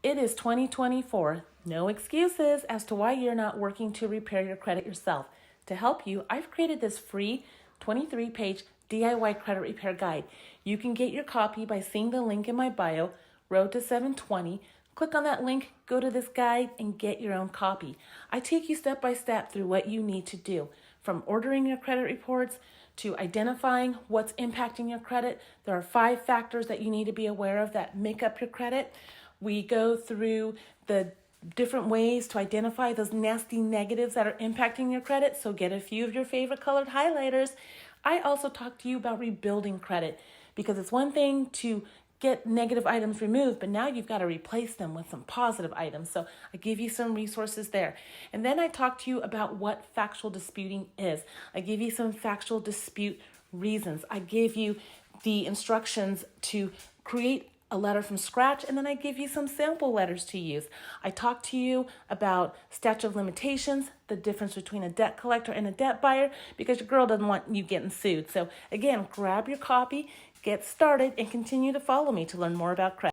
It is 2024. No excuses as to why you're not working to repair your credit yourself. To help you, I've created this free 23-page DIY credit repair guide. You can get your copy by seeing the link in my bio, Road to 720. Click on that link, go to this guide, and get your own copy. I take you step by step through what you need to do, from ordering your credit reports to identifying what's impacting your credit. There are 5 factors that you need to be aware of that make up your credit. We go through the different ways to identify those nasty negatives that are impacting your credit, so get a few of your favorite colored highlighters. I also talk to you about rebuilding credit, because it's one thing to get negative items removed, but now you've got to replace them with some positive items. So I give you some resources there. And then I talk to you about what factual disputing is. I give you some factual dispute reasons. I give you the instructions to create a letter from scratch, and then I give you some sample letters to use. I talk to you about statute of limitations, the difference between a debt collector and a debt buyer, because your girl doesn't want you getting sued. So again, grab your copy, get started, and continue to follow me to learn more about credit.